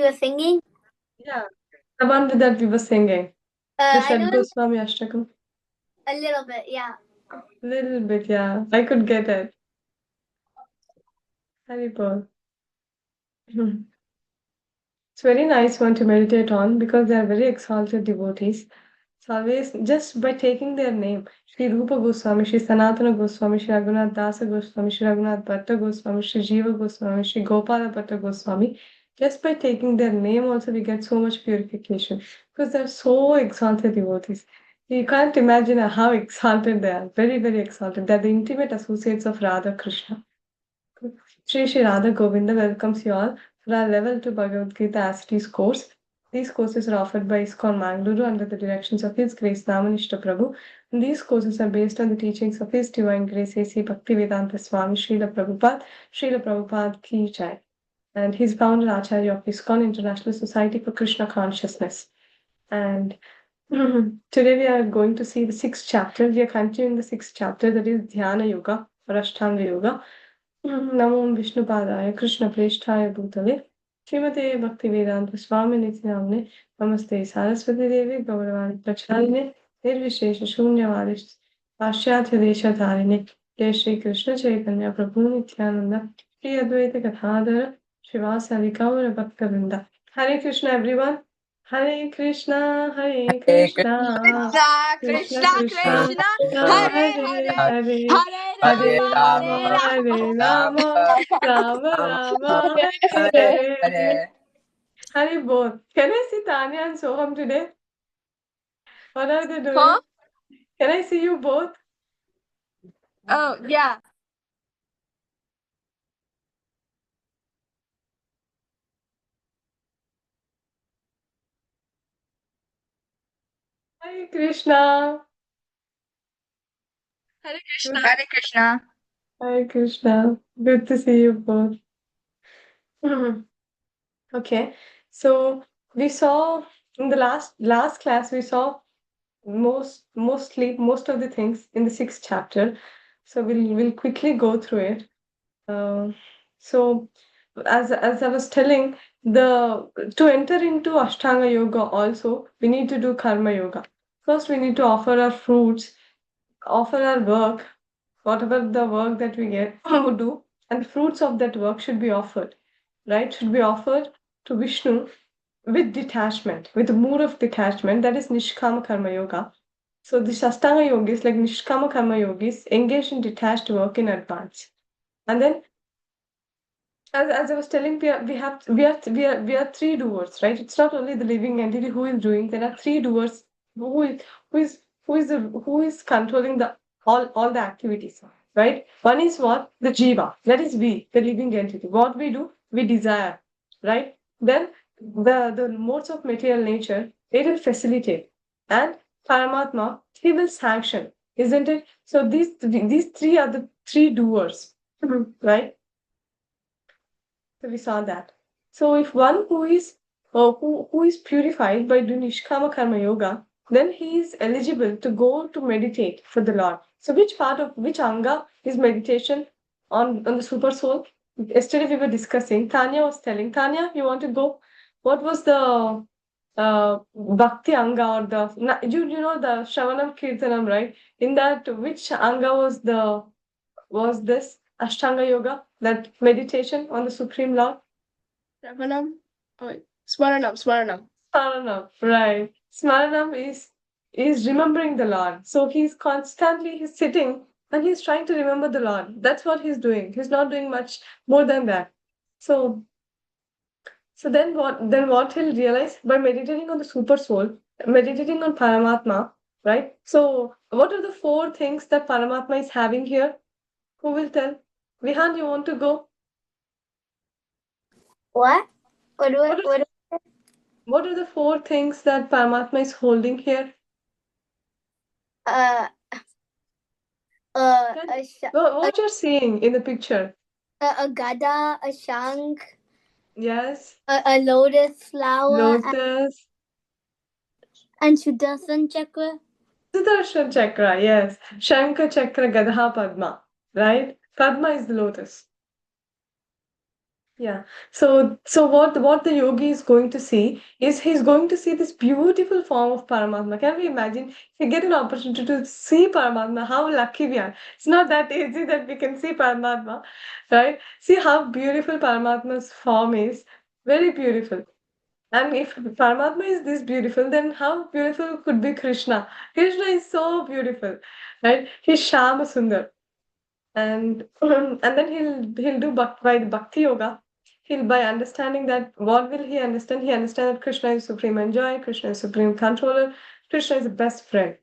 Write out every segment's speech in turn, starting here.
we were singing? Yeah, the one that we were singing. The I know Shad Goswami Ashtakam. a little bit, yeah. Little bit, yeah. I could get it. Haribol. It's very nice one to meditate on because they are very exalted devotees. So always just by taking their name, Sri Rupa Goswami, Sri Sanatana Goswami, Sri Raghunath Dasa Goswami, Sri Raghunath Bhatta Goswami, Sri Jiva Goswami, Sri Gopala Bhatta Goswami, just by taking their name also we get so much purification because they're so exalted devotees. You can't imagine how exalted they are. Very, very exalted. They're the intimate associates of Radha Krishna. Shri Shri Radha Govinda welcomes you all for our Level 2 Bhagavad Gita Astis course. These courses are offered by ISKCON Mangaluru under the directions of His Grace Namanishta Prabhu. And these courses are based on the teachings of His Divine Grace A.C. Bhaktivedanta Swami Srila Prabhupada Ki Jai. And he's founder Acharya of ISKCON International Society for Krishna Consciousness. And today we are going to see the sixth chapter. We are continuing the sixth chapter, that is Dhyana Yoga or Ashtanga Yoga. नमो विष्णुपादाय कृष्णप्रेष्ठाय भूतले श्रीमते भक्तिवेदांत स्वामी नित्य नामने नमस्ते सारस्वती देवी गौरवाणी प्रचारिणे निर्विशेष शून्यवादी पाश्चात्य देशधारिणे जय श्री कृष्ण चैतन्य प्रभु नित्यानंद श्री अद्वैत गदाधर श्रीवासादि गौर भक्तवृंद Hare Krishna everyone Hare Krishna Krishna, Krishna Krishna Krishna Krishna, Hare Hare Hare, Hare Hare Hare Rama, Rama Hare Hare Rama Rama, Rama Rama Rama Rama, Hare Hare Hare Hare. Hari both. Can I see Tanya and Soham today? What are they doing? Huh? Can I see you both? Oh, yeah. Hare Krishna. Hare Krishna. Hare Krishna. Hare Krishna. Good to see you both. Okay. So we saw in the last class we saw most of the things in the sixth chapter. So we'll quickly go through it. So as I was telling, the to enter into Ashtanga Yoga also we need to do Karma Yoga. First, we need to offer our fruits, offer our work, whatever the work that we get do, and the fruits of that work should be offered, right? Should be offered to Vishnu with detachment, with the mood of detachment. That is Nishkama Karma Yoga. So the Ashtanga yogis, like Nishkama Karma yogis, engage in detached work in advance. And then as I was telling, we are three doers, right? It's not only the living entity who is doing. There are three doers who is who is controlling the all the activities, right? One is what the jiva, that is we, the living entity. What we do, we desire, right? Then the modes of material nature, it will facilitate, and Paramatma, he will sanction, isn't it? So these three are the three doers, right? So we saw that. So if one who is purified by doing Nishkama Karma Yoga, then he is eligible to go to meditate for the Lord. So which part of which anga is meditation on the super soul? Yesterday we were discussing. Tanya was telling. Tanya, you want to go? What was the Bhakti anga or you know the Shravanam Kirtanam, right? In that, which anga was this Ashtanga Yoga, that meditation on the Supreme Lord? Ravanam. Oh, Smaranam, Smaranam. Smaranam, right. Smaranam is remembering the Lord. So he's sitting and he's trying to remember the Lord. That's what he's doing. He's not doing much more than that. So then what he'll realize by meditating on the super soul, meditating on Paramatma, right? So what are the four things that Paramatma is having here? Who will tell? Vihan, you want to go? What? What are, what are the four things that Paramatma is holding here? Uh, What you're seeing in the picture? a gada, a shank, Yes, a lotus flower, lotus, and Sudarshan chakra. Sudarshan chakra, yes. Shankha chakra, Gadha Padma, right? Padma is the lotus. Yeah. So what the yogi is going to see is he's going to see this beautiful form of Paramatma. Can we imagine if we get an opportunity to see Paramatma, how lucky we are. It's not that easy that we can see Paramatma, right? See how beautiful Paramatma's form is. Very beautiful. And if Paramatma is this beautiful, then how beautiful could be Krishna? Krishna is so beautiful, right? He's Shama Sundar. And then he'll do by the bhakti yoga. He'll by understanding that what will he understand? He understands that Krishna is supreme enjoy, Krishna is supreme controller, Krishna is the best friend.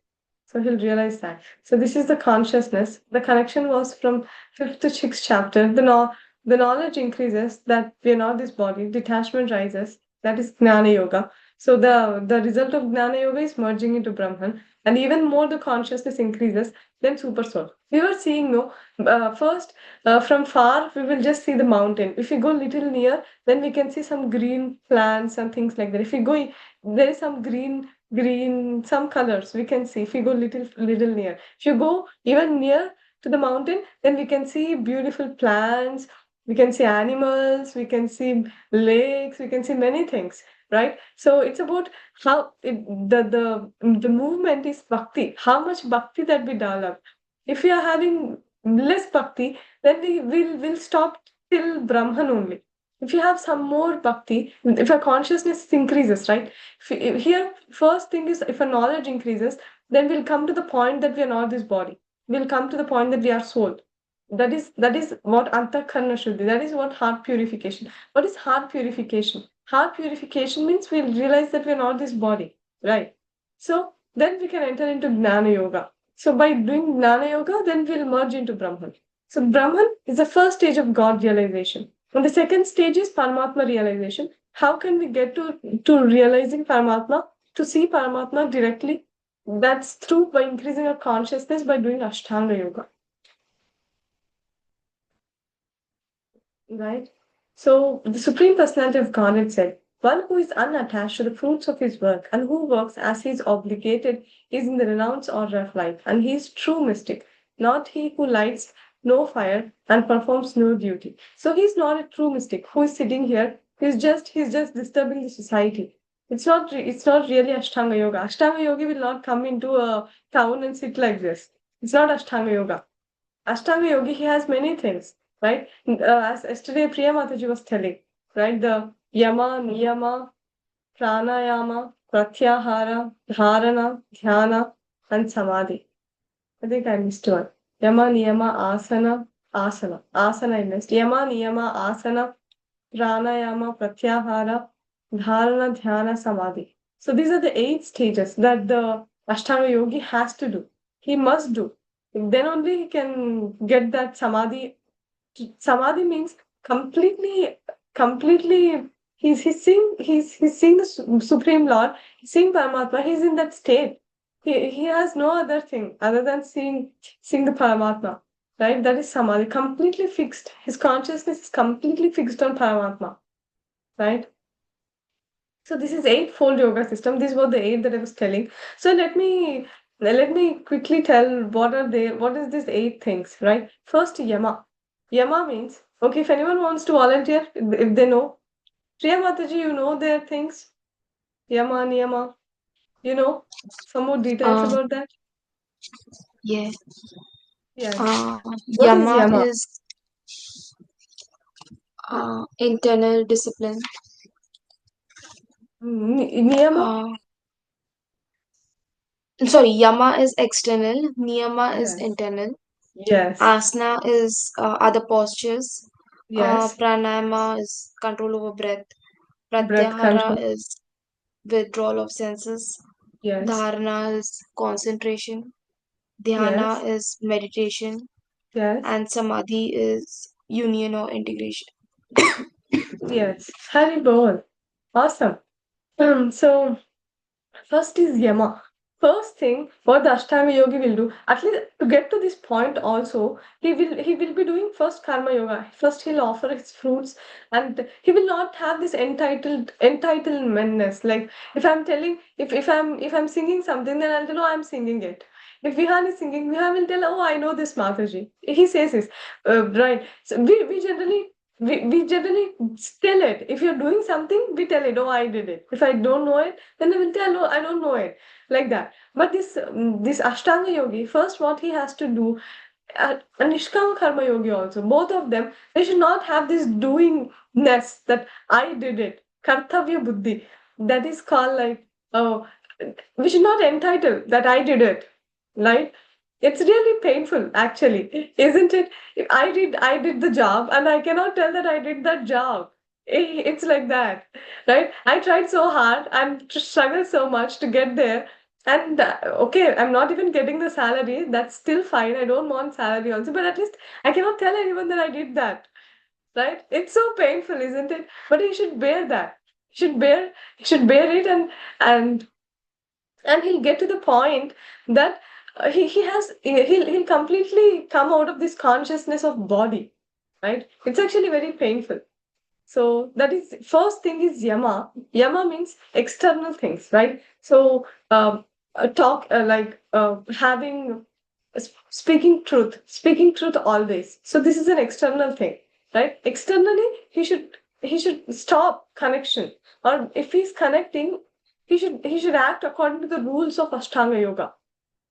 So he'll realize that. So this is the consciousness. The connection was from fifth to sixth chapter. The knowledge increases that we are not this body. Detachment rises. That is Gnana Yoga. So the result of Gnana Yoga is merging into Brahman. And even more the consciousness increases, then Super Soul. We were seeing, no, first from far we will just see the mountain. If we go little near, then we can see some green plants and things like that. If we go, there is some green some colors we can see if you go little near. If you go even near to the mountain, then we can see beautiful plants, we can see animals, we can see lakes, we can see many things, right? So it's about how the movement is bhakti, how much bhakti that we develop. If we are having less bhakti, then will stop till Brahman only. If you have some more bhakti, if our consciousness increases, right? Here, first thing is if our knowledge increases, then we'll come to the point that we are not this body. We'll come to the point that we are soul. That is what antakarna shuddhi. That is what heart purification. What is heart purification? Heart purification means we'll realize that we are not this body, right? So then we can enter into Gnana Yoga. So by doing Gnana Yoga, then we'll merge into Brahman. So Brahman is the first stage of God realization. And the second stage is Paramatma realization. How can we get to realizing Paramatma, to see Paramatma directly? That's through by increasing our consciousness by doing Ashtanga Yoga. Right? So the Supreme Personality of Godhead said, one who is unattached to the fruits of his work and who works as he is obligated is in the renounced order of life, and he is true mystic, not he who lights no fire and performs no duty. So he's not a true mystic who is sitting here. He's just disturbing the society. It's not really Ashtanga Yoga. Ashtanga Yogi will not come into a town and sit like this. It's not Ashtanga Yoga. Ashtanga Yogi, he has many things, right? As yesterday Priya Mataji was telling, right? The Yama, Niyama, Pranayama, Pratyahara, Dharana, Dhyana, and Samadhi. I think I missed one. Yama, Niyama, Asana. Asana I missed. Yama, Niyama, Asana, Pranayama, Pratyahara, Dharana, Dhyana, Samadhi. So these are the 8 stages that the Ashtanga Yogi has to do. He must do. Then only he can get that Samadhi. Samadhi means completely. He's seeing the Supreme Lord. He's seeing Paramatma. He's in that state. He has no other thing other than seeing the Paramatma. Right? That is Samadhi. Completely fixed. His consciousness is completely fixed on Paramatma. Right? So this is eightfold yoga system. These were the 8 that I was telling. So let me quickly tell what are they. What is these 8 things, right? First, yama. Yama means, okay, if anyone wants to volunteer, if they know, Priya Mataji, you know their things. Yama, niyama. You know some more details Uh, about that. yeah. Yes. Uh, What is Yama yama? is internal discipline. Niyama. Uh, sorry, Yama is external, Niyama is Yes. internal, Yes. Asana is other postures, Yes. Pranayama is control over breath, Breath Pratyahara control. is withdrawal of senses, Yes. Dharana is concentration, Dhyana Yes. is meditation, Yes. and Samadhi is union or integration. Yes. Hari Bol. Awesome. So first is yama. First thing, what the Ashtanga Yogi will do, at least to get to this point also, he will be doing first karma yoga. First he'll offer his fruits, and he will not have this entitlementness. Like if I'm telling, if I'm singing something, then I'll tell, oh, I'm singing it. If Vihan is singing, Vihan will tell, oh, I know this Mataji. He says this, right? So we generally we generally tell it. If you're doing something, we tell it, oh, I did it. If I don't know it, then I will tell, oh, I don't know it, like that. But this Ashtanga yogi, first what he has to do, and Nishkama Karma yogi also, both of them, they should not have this doingness that I did it. Kartavya buddhi. That is called like, oh, we should not entitle that I did it, right? It's really painful, actually, isn't it? If I did the job, and I cannot tell that I did that job. It's like that, right? I tried so hard and struggled so much to get there, and okay, I'm not even getting the salary. That's still fine. I don't want salary also, but at least I cannot tell anyone that I did that, right? It's so painful, isn't it? But he should bear that. He should bear it, and and he'll get to the point that he'll completely come out of this consciousness of body, right? It's actually very painful. So that is first thing is yama. Yama means external things, right? So talk like having speaking truth always. So this is an external thing, right? Externally, he should stop connection, or if he's connecting, he should act according to the rules of Ashtanga Yoga.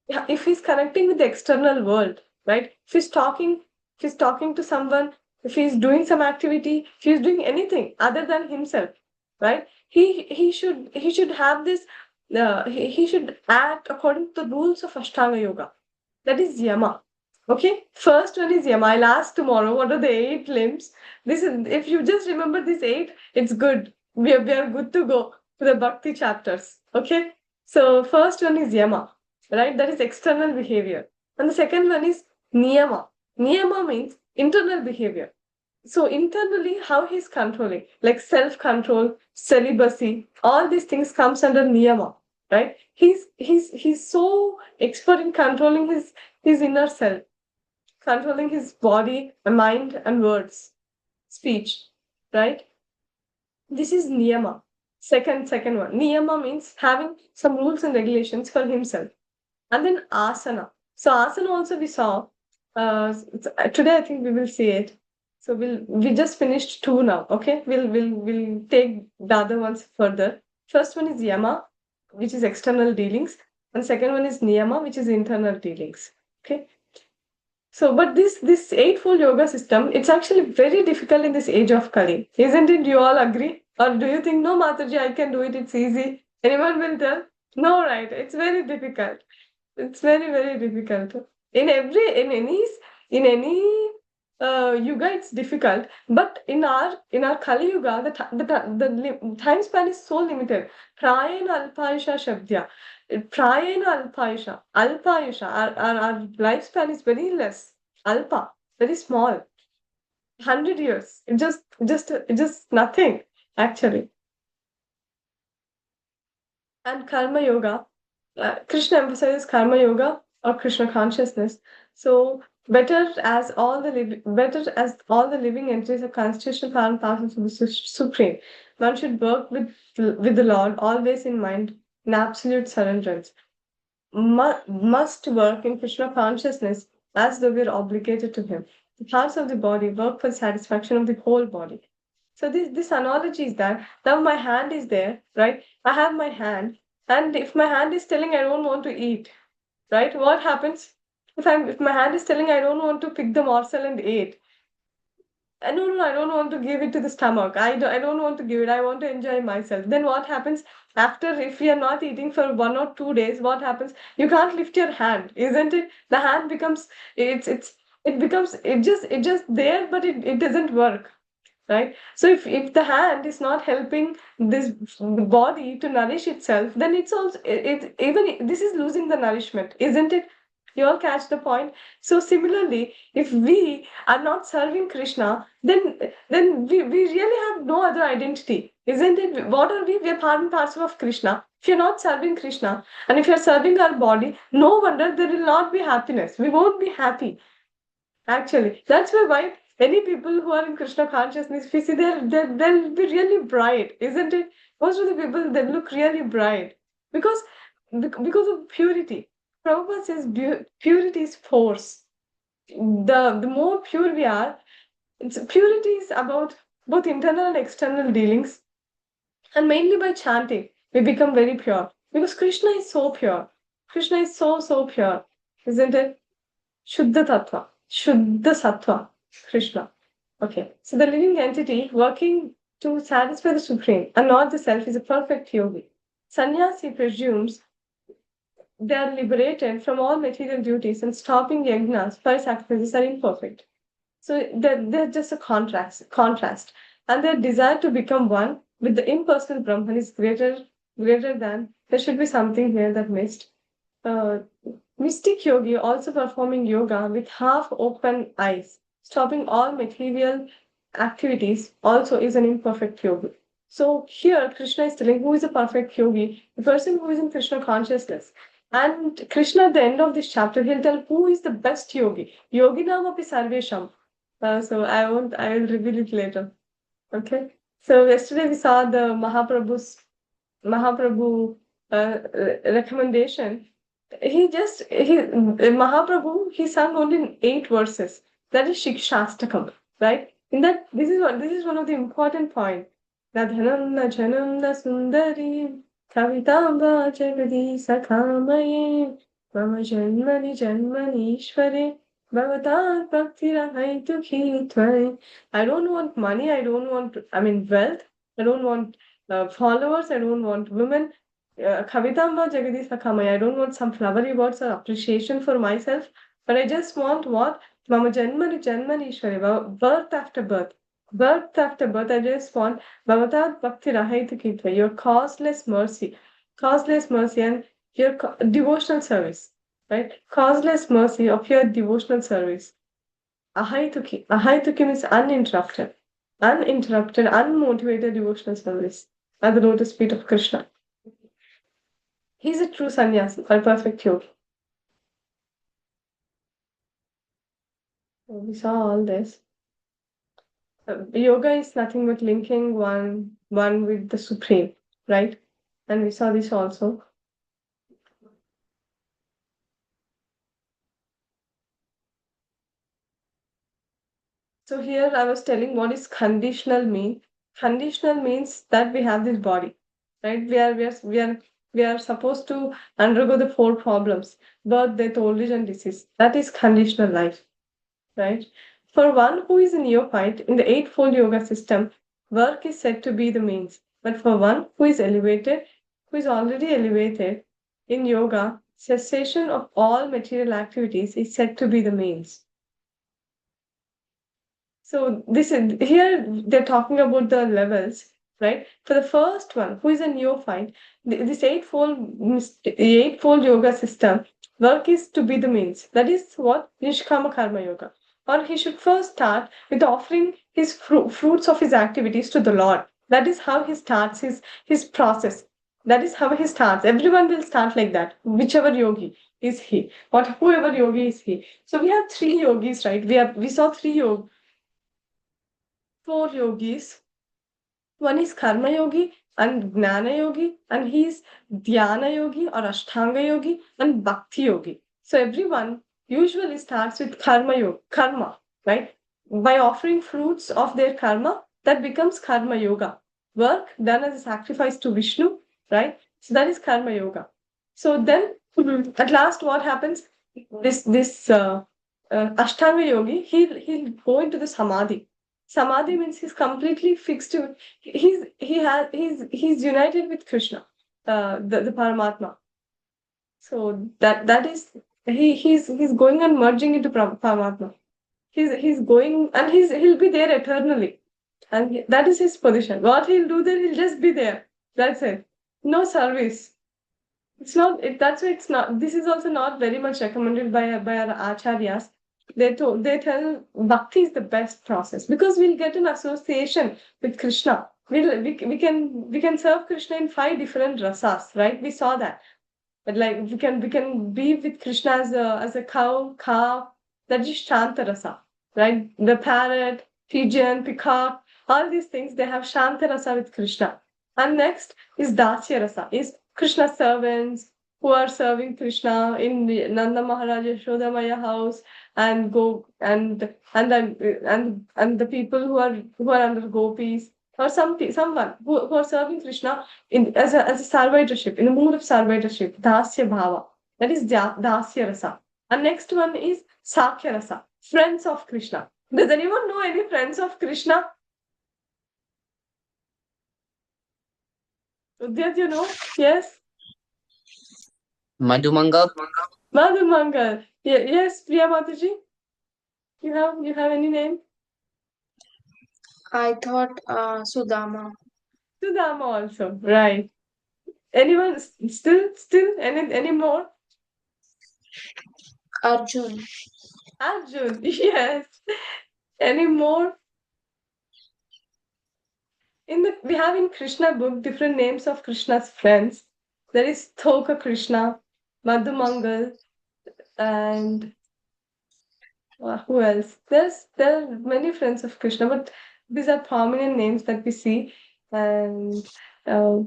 Yeah, if he's connecting with the external world, right? If he's talking to someone, if he's doing some activity, if he's doing anything other than himself, right? He should have this. He should act according to the rules of Ashtanga Yoga. That is yama. Okay, first one is yama. I'll ask tomorrow what are the 8 limbs. This is, if you just remember these 8, it's good. We are good to go to the bhakti chapters. Okay, so first one is yama, right? That is external behavior, and the second one is niyama. Niyama means internal behavior. So internally, how he's controlling, like self-control, celibacy, all these things comes under niyama, right? He's so expert in controlling his inner self, controlling his body, and mind, and words, speech, right? This is niyama. Second one. Niyama means having some rules and regulations for himself. And then asana. So asana also we saw. Today I think we will see it. So we just finished 2 now. Okay, we'll take the other ones further. First one is yama, which is external dealings, and second one is niyama, which is internal dealings. Okay. So, but this eightfold yoga system, it's actually very difficult in this age of Kali, isn't it? Do you all agree, or do you think no, Mataji, I can do it? It's easy. Anyone will tell? No, right? It's very difficult. It's very difficult. In any yuga, it's difficult. But in our Kali Yuga, the time span is so limited. Prayena Alpayusha Shabdya. Prayena Alpayusha. Our lifespan is very less. Alpa, very small. 100 years. Just nothing, actually. And Karma Yoga. Krishna emphasizes Karma Yoga or Krishna consciousness. So better as all the living entities are constitutional part and parcel of the supreme. One should work with the Lord always in mind, in absolute surrenderance. Must work in Krishna consciousness as though we are obligated to him. The parts of the body work for the satisfaction of the whole body. So this analogy is that now my hand is there, right? I have my hand, and if my hand is telling I don't want to eat, right? What happens? If my hand is telling I don't want to pick the morsel and eat, no, I don't want to give it to the stomach. I don't want to give it. I want to enjoy myself. Then what happens after, if we are not eating for 1 or 2 days? What happens? You can't lift your hand, isn't it? The hand becomes it just there, but it doesn't work, right? So if the hand is not helping this body to nourish itself, then it's also even this is losing the nourishment, isn't it? You all catch the point. So similarly, if we are not serving Krishna, then we really have no other identity, isn't it? What are we? We are part and parcel of Krishna. If you're not serving Krishna, and if you're serving our body, no wonder there will not be happiness. We won't be happy. Actually, that's why any people who are in Krishna consciousness, if you see, they'll be really bright, isn't it? Most of the people, they look really bright because because of purity. Prabhupada says purity is force. The more pure we are, Purity is about both internal and external dealings, and mainly by chanting, we become very pure. Because Krishna is so pure. Krishna is so pure, isn't it? Shuddha Tattva, Shuddha Sattva, Krishna. Okay, so the living entity working to satisfy the Supreme and not the self is a perfect yogi. Sannyasi presumes they are liberated from all material duties and stopping yajnas, fire sacrifices are imperfect. So they're just a contrast. And their desire to become one with the impersonal Brahman is greater than. There should be something here that missed. Uh, Mystic yogi also performing yoga with half open eyes, stopping all material activities, also is an imperfect yogi. So here Krishna is telling who is a perfect yogi, the person who is in Krishna consciousness. And Krishna at the end of this chapter, he'll tell who is the best yogi. Yoginam api sarvesham. So I will reveal it later. Okay. So yesterday we saw the Mahaprabhu recommendation. Mahaprabhu he sung only in 8 verses. That is Shikshastakam, right? In that this is one of the important points. Nadhanam na janam na sundari kavitamba jagadi sakhamaye mama janmani ishvare bhavatat bhaktirahaitu khitvaye. I don't want money, I mean wealth, I don't want followers, I don't want women. Kavitamba Jagadish Sakamaya. I don't want some flowery words or appreciation for myself, but I just want what? Mama Janmani Janmani Ishwari, birth after birth. Birth after birth, I just want Bhavatat Bhakti Rahaitu Kitva, your causeless mercy. Causeless mercy and your devotional service. Right? Causeless mercy of your devotional service. Ahaituki. Ahaituki means uninterrupted. Uninterrupted, unmotivated devotional service at the lotus feet of Krishna. He's a true sannyasi or perfect yogi. So we saw all this. Yoga is nothing but linking one with the Supreme, right? And we saw this also. So here I was telling what is conditional mean. Conditional means that we have this body, right? We are supposed to undergo the 4 problems: birth, death, old age, and disease. That is conditional life, right? For one who is a neophyte in the Eightfold Yoga system, work is said to be the means. But for one who is elevated, who is already elevated in yoga, cessation of all material activities is said to be the means. So this is here they're talking about the levels, right? For the first one, who is a neophyte, this eightfold yoga system, work is to be the means. That is what Nishkama Karma Yoga. Or he should first start with offering his fruits of his activities to the Lord. That is how he starts his process. That is how he starts. Everyone will start like that, whichever yogi is he, or whoever yogi is he. So we have 3 yogis, right? We saw 4 yogis. One is Karma Yogi and Gnana Yogi, and he's Dhyana Yogi or Ashtanga Yogi and Bhakti Yogi. So everyone usually starts with karma, right? By offering fruits of their karma, that becomes Karma Yoga. Work done as a sacrifice to Vishnu, right? So that is Karma Yoga. So then, at last, what happens? This Ashtanga Yogi, he'll go into the Samadhi. Samadhi means he's completely fixed to he's united with Krishna, the Paramatma. So that is he's going and merging into Paramatma. He's going and he'll be there eternally, and that is his position. What he'll do there, he'll just be there. That's it. No service. It's not. That's why it's not. This is also not very much recommended by our acharyas. They tell bhakti is the best process because we'll get an association with Krishna. We can serve Krishna in 5 different rasas, right? We saw that. But like we can be with Krishna as a cow, calf, that is Shanta rasa, right? The parrot, pigeon, peacock, all these things they have Shanta rasa with Krishna. And next is Dasya rasa, is Krishna's servants, who are serving Krishna in the Nanda Maharaj Yashoda Maya house, and go and the people who are under gopis, or someone who are serving Krishna in as a servitorship, in the mood of servitorship, dasya bhava. That is dasya rasa. And next one is Sakhya rasa, friends of Krishna. Does anyone know any friends of Krishna? Did you know? Yes. Madhumangal. Madhumangal. Yes, Priya Mataji. You have any name? I thought Sudama. Sudama also. Right. Anyone still any more? Arjun. Arjun. Yes. Any more? We have in Krishna book different names of Krishna's friends. There is Thoka Krishna, Madhumangal, and who else? There are many friends of Krishna, but these are prominent names that we see. And uh,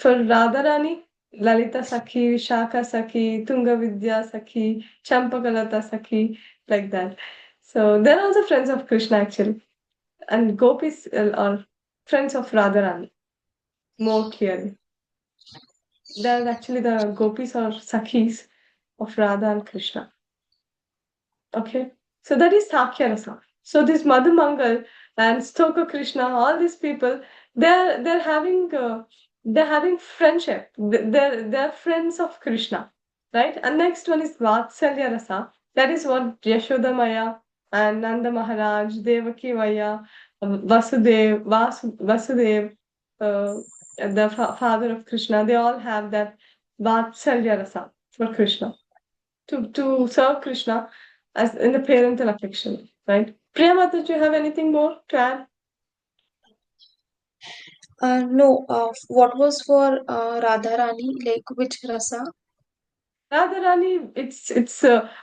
for Radharani, Lalita Sakhi, Shaka Sakhi, Tunga Vidya Sakhi, Champakalata Sakhi, like that. So they're also friends of Krishna actually. And gopis are friends of Radharani, more clearly. They're actually the gopis or sakhis of Radha and Krishna. Okay, so that is Sakhya Rasa. So this Madhumangal and Stoka Krishna, all these people, they're having friendship. They're friends of Krishna, right? And next one is Vatsalya Rasa. That is what Yashoda Maya and Nanda Maharaj, Devaki Maya, Vasudev, the father of Krishna. They all have that Vatsalya Rasa for Krishna to serve Krishna as in the parental affection, right? Priya, did you have anything more to add? No, what was for Radharani? Like which rasa? Radharani, it's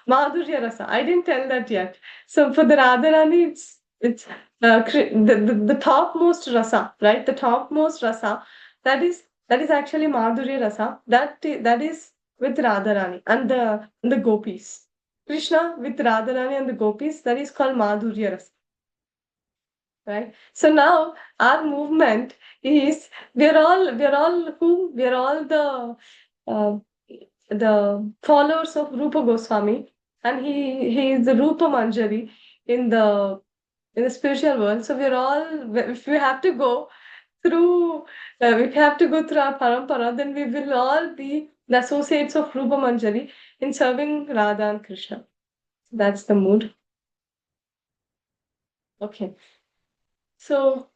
Madhurya Rasa. I didn't tell that yet. So for the Radharani, it's the topmost rasa, right? The topmost rasa that is actually Madhurya Rasa. That is with Radharani and the gopis. Krishna with Radharani and the gopis, that is called Madhurya Rasa. Right. So now our movement is we're all who we're all the followers of Rupa Goswami, and he is the Rupa Manjari in the spiritual world. So we're all, if we have to go through if we have to go through our parampara, then we will all be the associates of Rupa Manjari in serving Radha and Krishna. That's the mood. Okay. So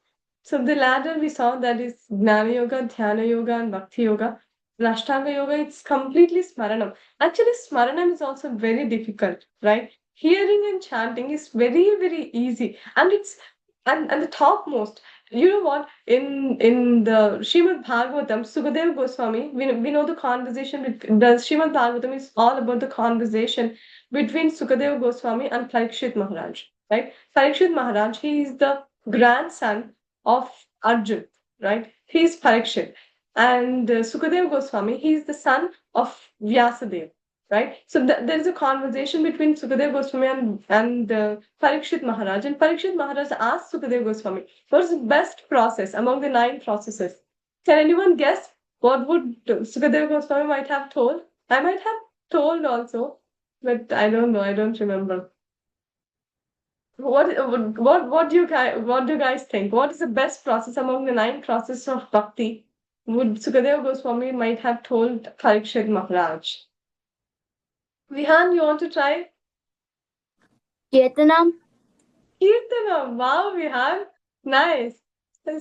the ladder we saw, that is Jnana Yoga, Dhyana Yoga, and Bhakti Yoga. In Ashtanga Yoga, it's completely Smaranam. Actually, Smaranam is also very difficult, right? Hearing and chanting is very, very easy. And it's and the topmost. You know what? In the Srimad Bhagavatam, Sukadeva Goswami, we know the conversation with the Srimad Bhagavatam is all about the conversation between Sukadeva Goswami and Parikshit Maharaj, right? Parikshit Maharaj, he is the grandson of Arjun, right? He is Parikshit. And Sukadeva Goswami, he is the son of Vyasadeva, right? So there is a conversation between Sukadeva Goswami and Parikshit Maharaj. And Parikshit Maharaj asked Sukadeva Goswami, what's the best process among the 9 processes? Can anyone guess what would Sukadeva Goswami might have told? I might have told also, but I don't know. I don't remember. What do you guys think? What is the best process among the 9 processes of bhakti? Would Sukadeva Goswami might have told Parikshit Maharaj? Vihan, you want to try? Kirtanam. Kirtanam. Wow, Vihan. Nice.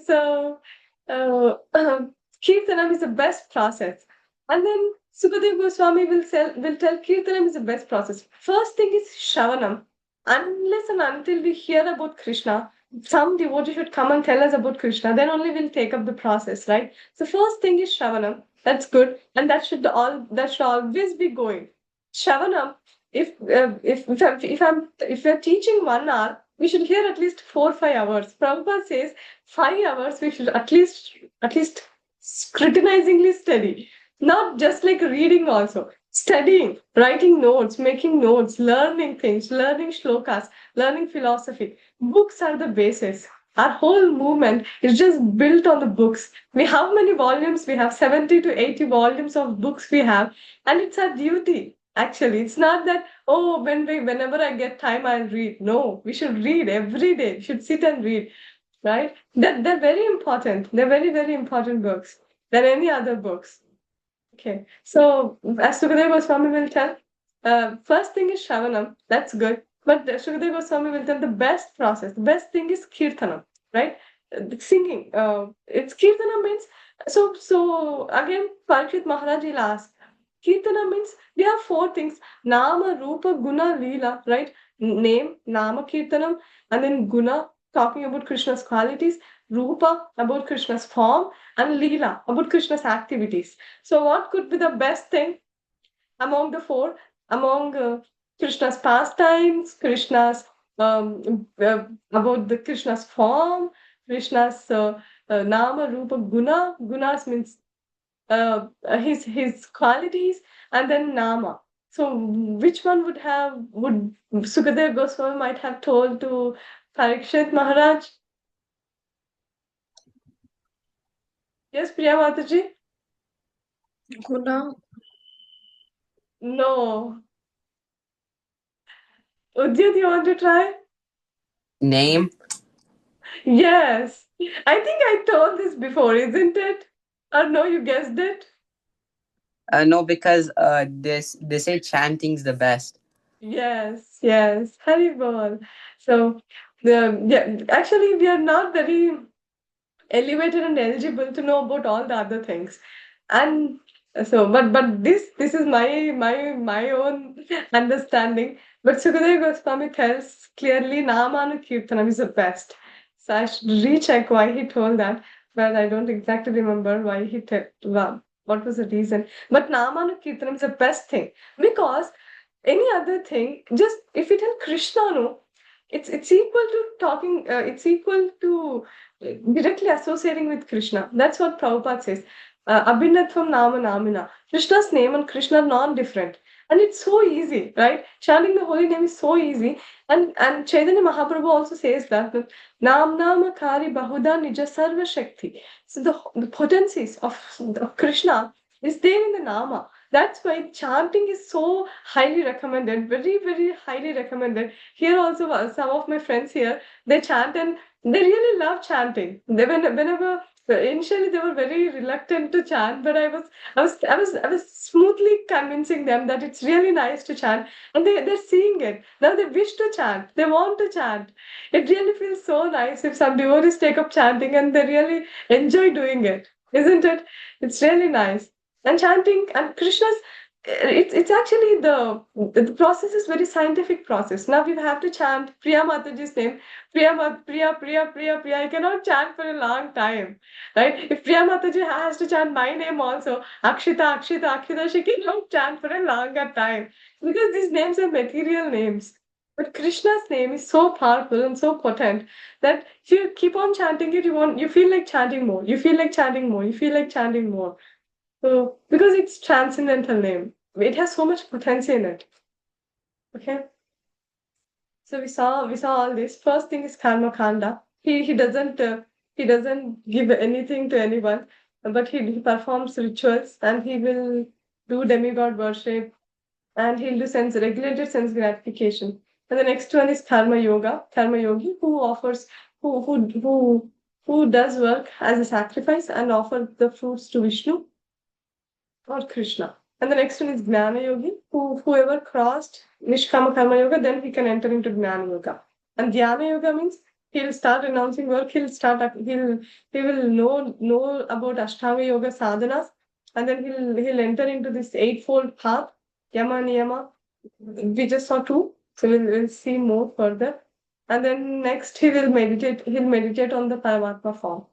So, Kirtanam is the best process. And then Sukadeva Goswami will tell Kirtanam is the best process. First thing is Shravanam. Unless and until we hear about Krishna, some devotee should come and tell us about Krishna, then only we'll take up the process, right? So first thing is Shravanam. That's good. And that should always be going. Shravanam, if we're teaching 1 hour, we should hear at least 4-5 hours. Prabhupada says 5 hours we should at least scrutinizingly study. Not just like reading also. Studying, writing notes, making notes, learning things, learning shlokas, learning philosophy. Books are the basis. Our whole movement is just built on the books. We how many volumes we have? 70 to 80 volumes of books we have. And it's our duty. Actually, it's not that, oh, whenever I get time, I'll read. No, we should read every day. We should sit and read, right? They're very important. They're very, very important books than any other books. Okay, so as Sukadeva Goswami will tell, first thing is Shravanam, that's good. But Sukadeva Goswami will tell the best process, the best thing is Kirtanam, right? Singing. It's Kirtanam means, so again, Parikshit Maharaj will ask, Kirtana means we have four things, Nama, Rupa, Guna, Leela, right? Name, Nama Kirtanam, and then Guna, talking about Krishna's qualities, Rupa, about Krishna's form, and Leela, about Krishna's activities. So, what could be the best thing among the four? Among Krishna's pastimes, Krishna's about the Krishna's form, Krishna's Nama, Rupa, Guna. Gunas means his qualities, and then Nama. So, which one would Sukadeva Goswami might have told to Parikshit Maharaj? Yes, Priya Mataji? Guna. No. Udyat, you want to try? Name? Yes. I think I told this before, isn't it? Or no, you guessed it? No, because they say chanting's the best. Yes, yes. Haribol. So, actually, we are not very elevated and eligible to know about all the other things. And so, but this is my own understanding. But Sukadeva Goswami tells clearly Namanu Kirtanam is the best. So I should recheck why he told that, but I don't exactly remember why he what was the reason. But Namanu Kirtanam is the best thing because any other thing, just if you tell Krishna, no, it's equal to talking. It's equal to directly associating with Krishna. That's what Prabhupada says. Abhinatvam Nama Namina. Krishna's name and Krishna are non-different. And it's so easy, right? Chanting the holy name is so easy. And Chaitanya Mahaprabhu also says that Nam Nama Kari Bahuda Nija Sarva Shakti. So the potencies of Krishna is there in the Nama. That's why chanting is so highly recommended, very, very highly recommended. Here also, some of my friends here, they chant and they really love chanting. Whenever initially they were very reluctant to chant, but I was smoothly convincing them that it's really nice to chant, and they're seeing it now. They wish to chant. They want to chant. It really feels so nice if some devotees take up chanting and they really enjoy doing it, isn't it? It's really nice. And chanting and Krishna's it's actually the process is very scientific process. Now we have to chant Priya Mataji's name. Priya. I cannot chant for a long time, right? If Priya Mataji has to chant my name also, Akshita, she cannot chant for a longer time because these names are material names. But Krishna's name is so powerful and so potent that if you keep on chanting it, you feel like chanting more. You feel like chanting more. You feel like chanting more. So, because it's transcendental name, it has so much potency in it. Okay. So we saw all this. First thing is karma kanda. He doesn't give anything to anyone, but he performs rituals and he will do demigod worship and he'll do regulated sense gratification. And the next one is karma yoga, karma yogi, who offers who does work as a sacrifice and offer the fruits to Vishnu or Krishna. And the next one is Jnana Yogi, whoever crossed Nishkama Karma Yoga, then he can enter into Jnana Yoga. And Dhyana Yoga means he'll start renouncing work, he will know about Ashtanga Yoga sadhanas, and then he'll enter into this eightfold path, Yama Niyama. We just saw two, so we'll see more further. And then next he'll meditate on the Paramatma form,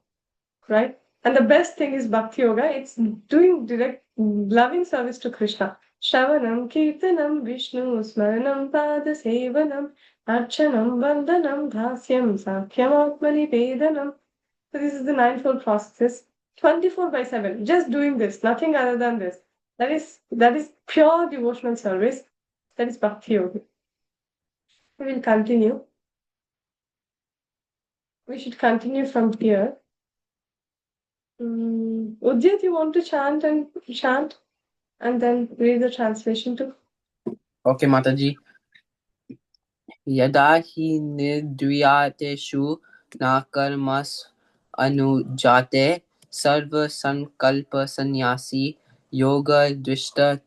right? And the best thing is Bhakti Yoga. It's doing direct loving service to Krishna. Shravanam, Kirtanam, Vishnu, Smaranam, Pada Sevanam, Archanam, Vandanam, Dhasyam, Sakhyam, Atmani, Vedanam. So this is the ninefold processes. 24/7, just doing this, nothing other than this. That is pure devotional service. That is Bhakti Yoga. We will continue. We should continue from here. Udyat, you want to chant and then read the translation too? Okay, Mataji. यदा हि निर्द्रियातेषु न कर्मस् अनुजाते सर्वसंकल्पसन्न्यासी yoga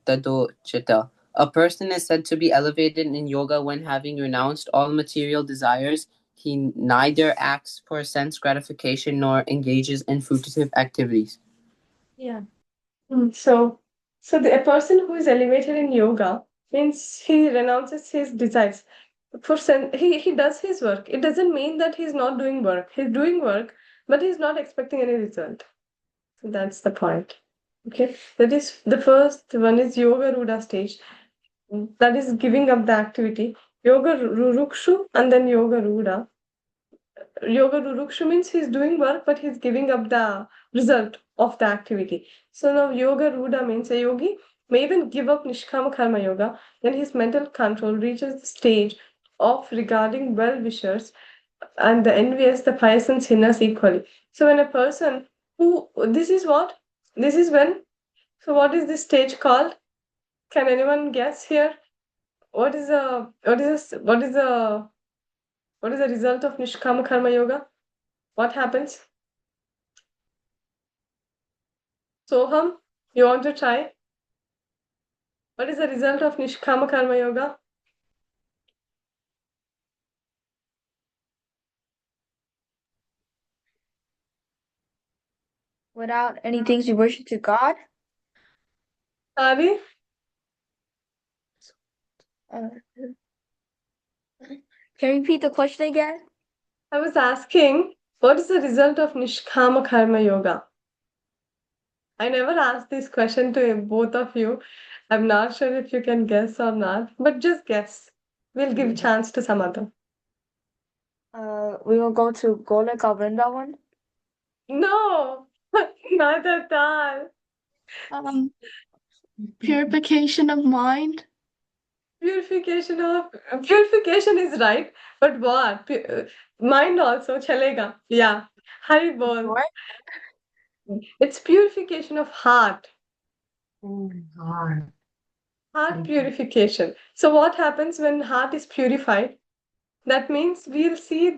tadochita. A person is said to be elevated in yoga when, having renounced all material desires, he neither acts for sense gratification nor engages in fruitive activities. Yeah. So a person who is elevated in yoga means he renounces his desires. He does his work. It doesn't mean that he's not doing work. He's doing work, but he's not expecting any result. So that's the point. Okay. That is the first one is yoga ruda stage. That is giving up the activity. Yoga rurukshu and then yoga ruda. Yoga rurukshu means he's doing work, but he's giving up the result of the activity. So now yoga ruda means a yogi may even give up nishkama karma yoga when his mental control reaches the stage of regarding well-wishers and the envious, the pious and sinners equally. So when a person who this is when. So what is this stage called? Can anyone guess here? What is the result of nishkama karma yoga? What happens? Soham, you want to try? What is the result of Nishkama Karma Yoga? Without any things we worship to God. Avi? Uh, can you repeat the question again? I was asking, what is the result of Nishkama Karma Yoga? I never asked this question to both of you. I'm not sure if you can guess or not, but just guess. We'll give chance to some other. We will go to Golika Vrindavan. No, not at all. Purification of mind. Purification is right, but what? Mind also chalega. Yeah. Hari bol. What? It's purification of heart. Heart. Heart purification. So what happens when heart is purified? That means we'll see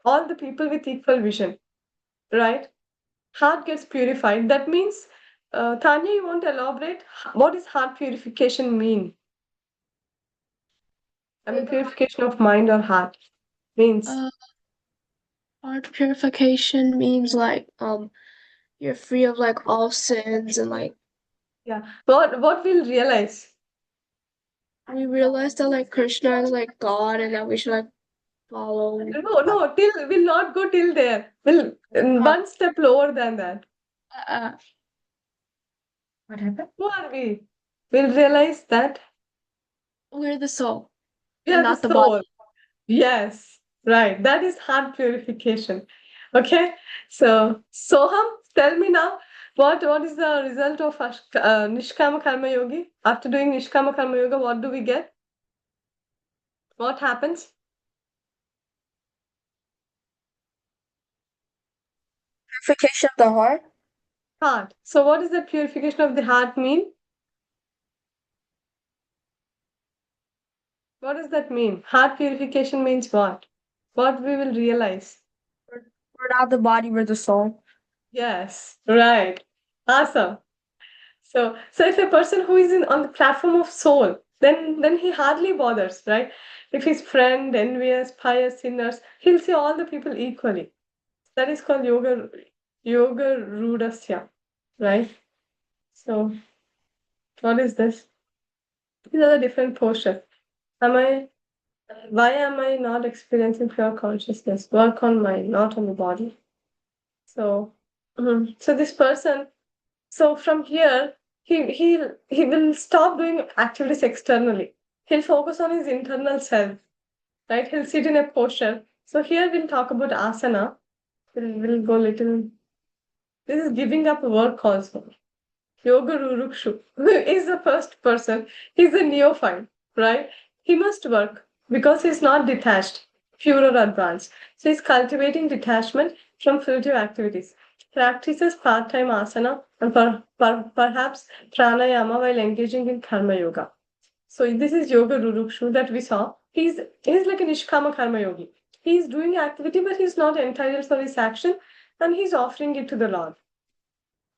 all the people with equal vision, right? Heart gets purified. That means, Tanya, you want to elaborate? What does heart purification mean? I mean, purification of mind or heart means. Heart purification means like you're free of like all sins and like Yeah. What we'll realize? we realize that like Krishna is like God and that we should like follow. No, we'll not go till there. We'll one step lower than that. What happened? Who are we? We'll realize that We're the soul. we And are not the the soul. body. Yes, right. That is heart purification. Okay. So Soham, tell me now, what is the result of Nishkama Karma Yogi? After doing Nishkama Karma Yoga, what do we get? What happens? Purification of the heart. Heart. So what does the purification of the heart mean? What does that mean? Heart purification means what? What we will realize. We're not the body, we're the soul. Yes, right. Awesome. So if a person who is on the platform of soul, then he hardly bothers, right? If his friend, envious, pious, sinners, he'll see all the people equally. That is called yoga rudasya, right? So what is this? These are the different postures. Why am I not experiencing pure consciousness? Work on mind, not on the body. So so this person, so from here, he will stop doing activities externally. He'll focus on his internal self, right? He'll sit in a posture. So here we'll talk about asana. We'll go little This is giving up work also. Yoga Rurukshu is the first person. He's a neophyte, right? He must work because he's not detached, pure or advanced. So he's cultivating detachment from fruitive activities. Practices part-time asana and perhaps pranayama while engaging in karma yoga. So this is Yoga Rurukshu that we saw. He's like a Nishkama Karma Yogi. He's doing activity, but he's not entitled for his action, and he's offering it to the Lord.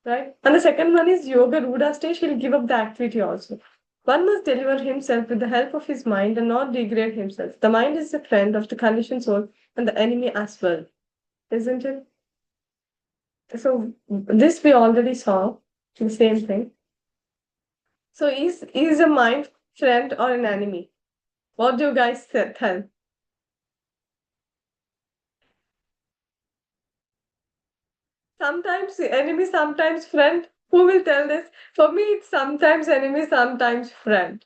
Right? And the second one is Yoga Ruda stage. He'll give up the activity also. One must deliver himself with the help of his mind and not degrade himself. The mind is the friend of the conditioned soul and the enemy as well, isn't it? So this we already saw the same thing. So is a mind friend or an enemy? What do you guys tell? Sometimes enemy, sometimes friend. Who will tell this? For me, it's sometimes enemy, sometimes friend.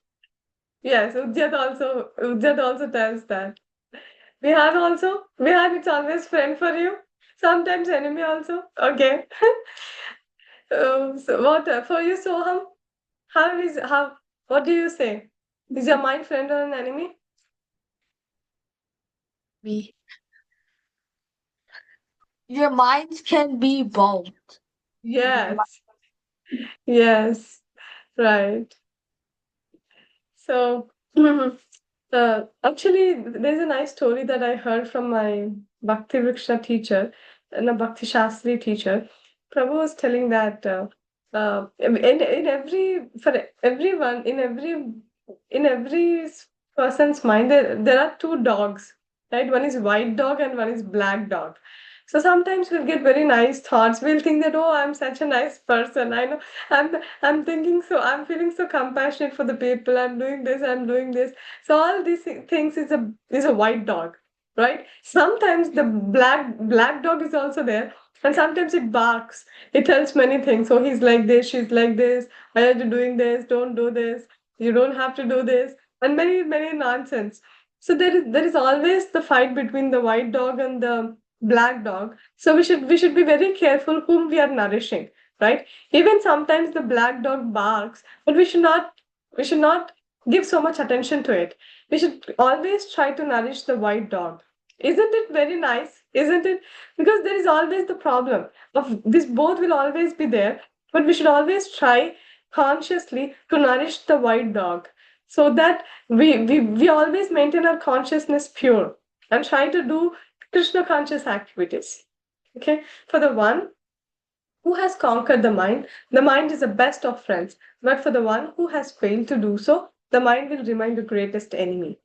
Yes, Ujjat also tells that. Vihan, it's always friend for you. Sometimes enemy also. Okay. So what for you, Soham? How? What do you say? Is your mind friend or an enemy? Me. Your minds can be both. Yes. Yes. Right. So, actually, there's a nice story that I heard from my Bhakti Vriksha teacher and a Bhakti Shastri teacher. Prabhu was telling that in every for everyone in every person's mind there are two dogs, right? One is white dog and one is black dog. So sometimes we'll get very nice thoughts. We'll think that, oh, I'm such a nice person. I know I'm thinking so, I'm feeling so compassionate for the people. I'm doing this, I'm doing this. So all these things is a white dog, right? Sometimes the black dog is also there, and sometimes it barks. It tells many things. So he's like this, she's like this. Why are you doing this? Don't do this. You don't have to do this, and many nonsense. So there is always the fight between the white dog and the black dog. So we should be very careful whom we are nourishing, right? Even sometimes the black dog barks, but we should not give so much attention to it. We should always try to nourish the white dog. Isn't it very nice? Isn't it? Because there is always the problem of this, both will always be there, but we should always try consciously to nourish the white dog so that we always maintain our consciousness pure and try to do Krishna conscious activities. Okay, for the one who has conquered the mind is the best of friends. But for the one who has failed to do so, the mind will remain the greatest enemy.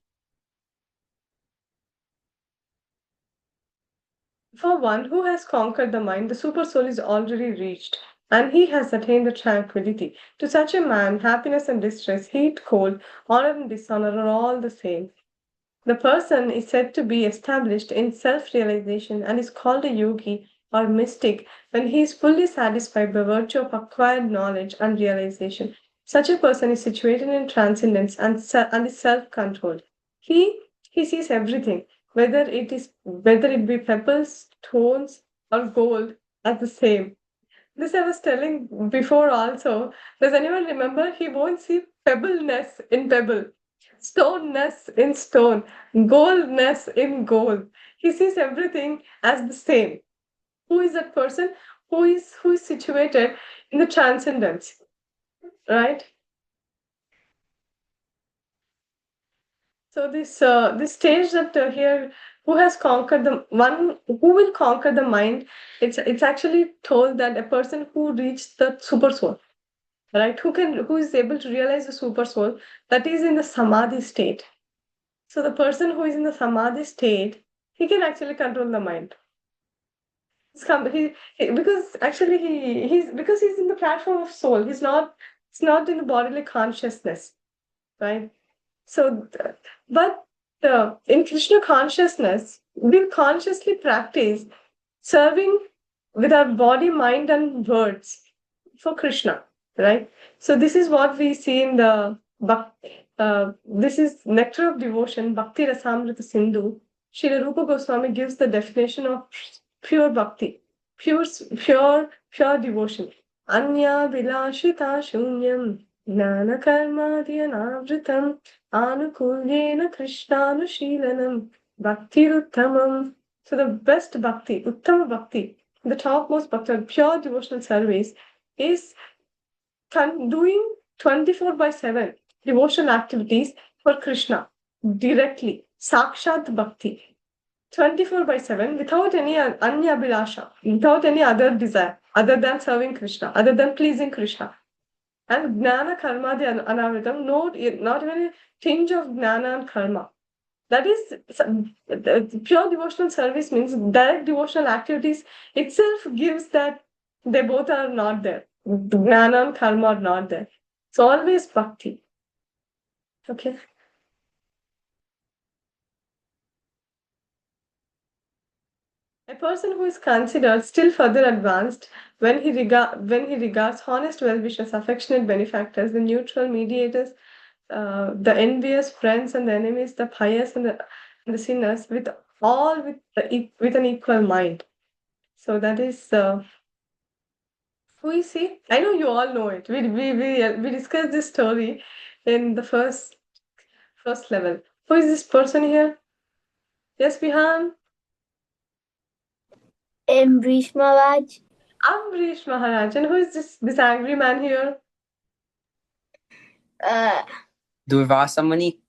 For one who has conquered the mind, the super soul is already reached, and he has attained the tranquility. To such a man, happiness and distress, heat, cold, honor and dishonor are all the same. The person is said to be established in self realization and is called a yogi or mystic when he is fully satisfied by virtue of acquired knowledge and realization. Such a person is situated in transcendence and is self controlled. He sees everything, whether it be pebbles, stones, or gold, as the same. This I was telling before also. Does anyone remember? He won't see pebbleness in pebble, stoneness in stone, goldness in gold. He sees everything as the same. Who is that person? Who is situated in the transcendence, right? So this stage that here, who has conquered the one who will conquer the mind? It's actually told that a person who reached the super soul, right? Who is able to realize the super soul, that is in the samadhi state. So the person who is in the samadhi state, he can actually control the mind. Because actually he's in the platform of soul. He's not in the bodily consciousness, right? So, but in Krishna consciousness, we consciously practice serving with our body, mind, and words for Krishna, right? So this is what we see in the this is Nectar of Devotion, Bhakti Rasamrita Sindhu. Srila Rupa Goswami gives the definition of pure bhakti. pure devotion. Anya vilashita shunyam jnana karmadhyanavritam anukulyena krishnanushilanam bhaktiruttamam. So the best bhakti, uttama bhakti, the topmost bhakti, pure devotional service is doing 24/7 devotional activities for Krishna directly, Sakshat Bhakti. 24/7 without any anya abhilasha, without any other desire other than serving Krishna, other than pleasing Krishna. And jnana karma the anavritam, not even a tinge of jnana and karma. That is pure devotional service means direct devotional activities itself gives that they both are not there. Jnana and karma are not there. It's always bhakti. Okay. A person who is considered still further advanced when he regards honest well-wishers, affectionate benefactors, the neutral mediators, the envious friends and the enemies, the pious and the sinners, with with an equal mind. So that is who is he? I know you all know it. We discussed this story in the first level. Who is this person here? Yes, Vihan. Ambrish Maharaj. Ambrish Maharaj. And who is this angry man here? Durvasa Muni.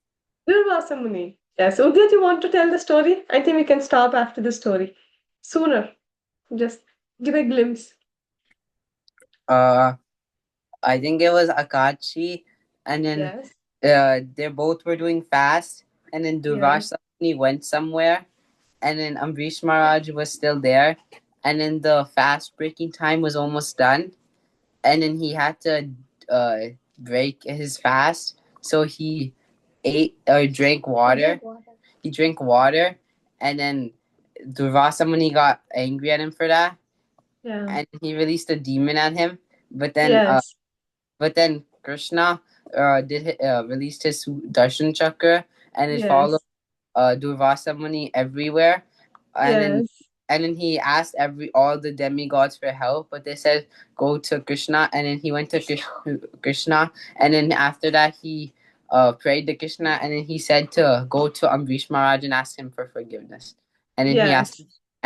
Durvasa Muni. Yes. Udit, you want to tell the story? I think we can stop after the story. Sooner. Just give a glimpse. I think it was Akachi, and then they both were doing fast, and then Durvasa Muni went somewhere, and then Ambrish Maharaj was still there, and then the fast breaking time was almost done, and then he had to break his fast, so he ate or drank water. He drank water, and then Durvasa Muni got angry at him for that, and he released a demon at him. But then Krishna released his Darshan Chakra, and it followed Durvasa Muni everywhere, and then he asked all the demigods for help, but they said go to Krishna, and then he went to Krishna, and then after that he prayed to Krishna, and then he said to go to Ambrish Maharaj and ask him for forgiveness, and then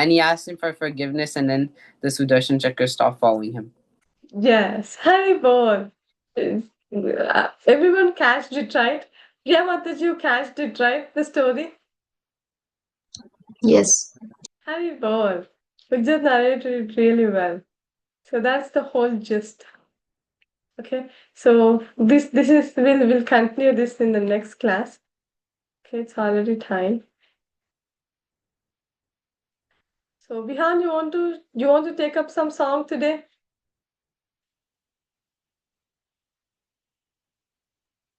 he asked him for forgiveness, and then the Sudarshan Chakra stopped following him. Yes, Hari Bol. Everyone catched it, right? Yeah, Mataji, you catched it, right? The story? Yes. Hari Bol. Ujjat narrated it really well. So that's the whole gist. Okay, so this is we'll continue this in the next class. Okay, it's already time. So Vihan, you want to take up some song today?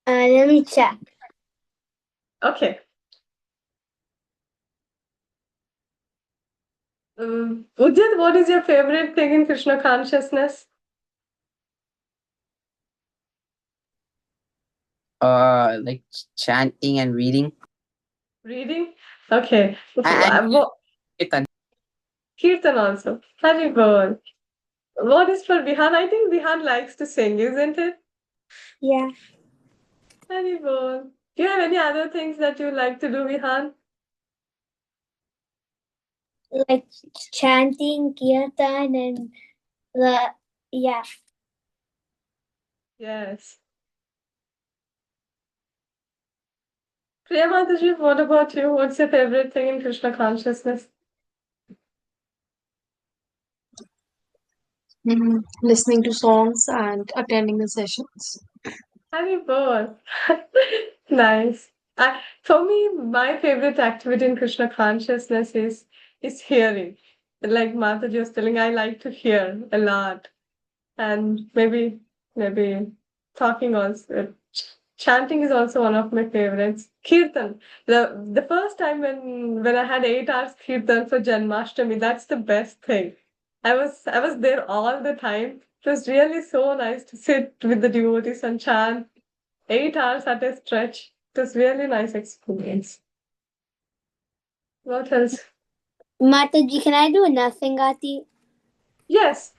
Let me check. Okay. Ujjat, what is your favorite thing in Krishna consciousness? Like chanting and reading. Reading? Okay. And Kirtan. Kirtan also. Hari Bol. What is for Vihan? I think Vihan likes to sing, isn't it? Yeah. Hari Bol. Do you have any other things that you like to do, Vihan? Like chanting, kirtan, and Yes. Priya Mataji, what about you? What's your favorite thing in Krishna consciousness? Listening to songs and attending the sessions. Hari Bol. Nice. For me, my favorite activity in Krishna consciousness is hearing. Like Mataji was telling, I like to hear a lot. And maybe talking also. Chanting is also one of my favorites. Kirtan. The first time when I had 8 hours kirtan for Janmashtami, that's the best thing. I was there all the time. It was really so nice to sit with the devotees and chant 8 hours at a stretch. It was really nice experience. What else? Mataji, can I do a nothing, Gati? Yes,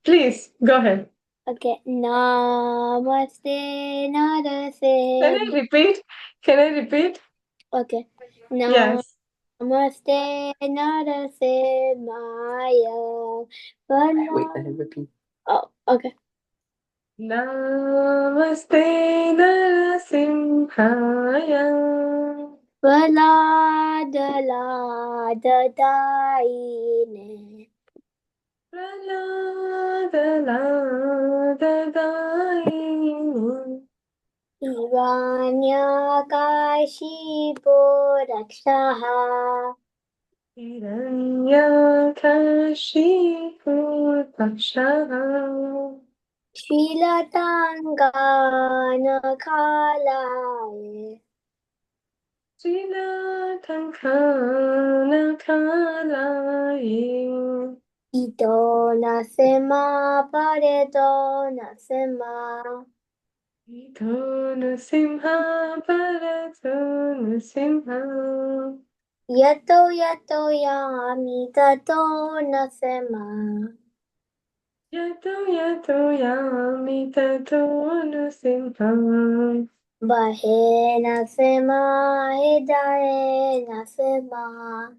please go ahead. Okay. Namaste Narase. Can I repeat? Can I repeat? Okay. Yes. Namaste Narase Maya. Wait, I have repeat. Oh, okay. Namaste Narasimhaya. Daine. Praladalaladayini. Hiranyakashipo Rakshaha. Hiranyakashipurshaha. Shilatanganakalaya. Srilatangkanakalaye. Ito nasema pareto nasema. Ito Nrsimha Bharato Nrsimha. Yato yato yami tato nasema. Yato yato yami tato Nrsimha. Bahe nasema hidaye nasema.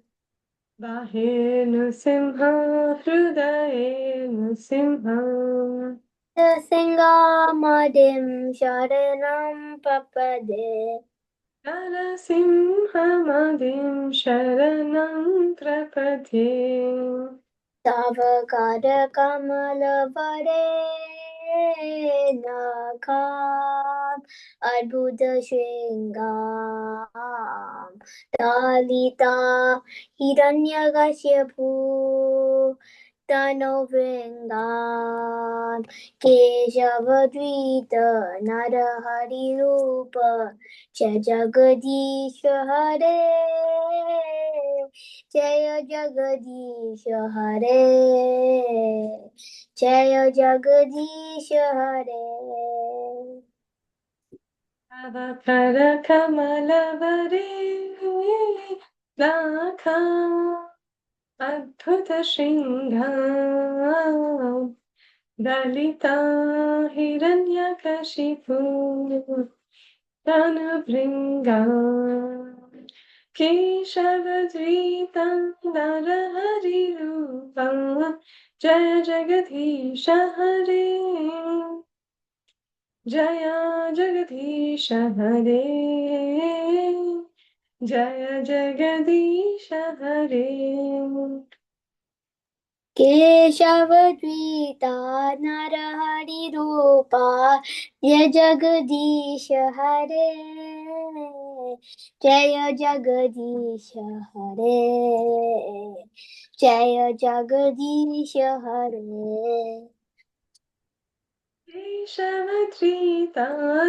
Bahe Nrsimha Hrudaye Nrsimha. Singamadim sharanam papade. Narasimhamadim Sharanam Prapatye. Tavakara kamala vare nakam adbhuta shringam dalita hiranyakashipu tano vringam keshavadvita narahari rupa jagadish hare Jaya Jagadish Hare Jaya Jagadish Hare Avakara Kamalavari Lakha Adbhuta Shringham Dalita Hiranyakashipu Tanubringam Keshavadvitam Narahari Rupam Jaya Jagadisha Hare Jaya Jagadisha Hare Jaya Jagadisha Hare. Keshavadvita Narahari Rupa Jaya Jagadish Hare Jaya Jagadish Hare Jaya Jagadish Hare Keshavadvita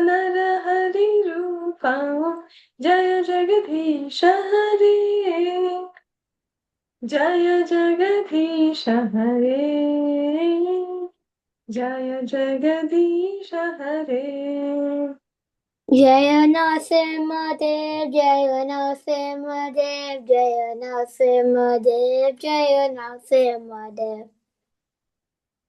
Narahari Rupa Jaya Jagadisha Hare Jaya Jagadisha Hare Jaya Jagadisha Hare. Jaya Narasimhadev, Jaya Narasimhadev, Jaya Narasimhadev, Jaya Narasimhadev.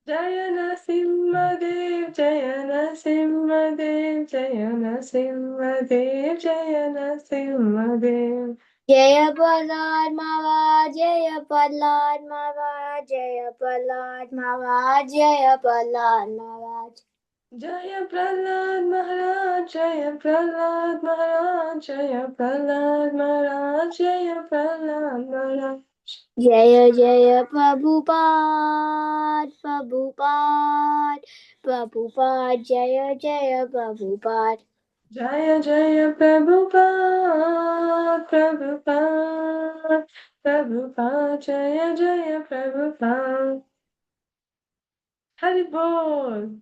Jaya Narasimhadev, Jaya Narasimhadev, Jaya Narasimhadev, Jaya Narasimhadev. Jaya Prahlad Maharaj, Jaya Prahlad Maharaj, Jaya Prahlad Maharaj, Jaya Prahlad Maharaj. Jaya Prahlad Maharaj, Jaya Prahlad Maharaj, Jaya Prahlad Maharaj, Jaya Prahlad Maharaj. Jaya Jaya Prabhupada, Prabhupada, Prabhupada, Jaya Jaya Prabhupada. Jaya Jaya Prabhupada, Prabhupada, Prabhupada, Jaya Jaya Prabhupada. Hari Bol.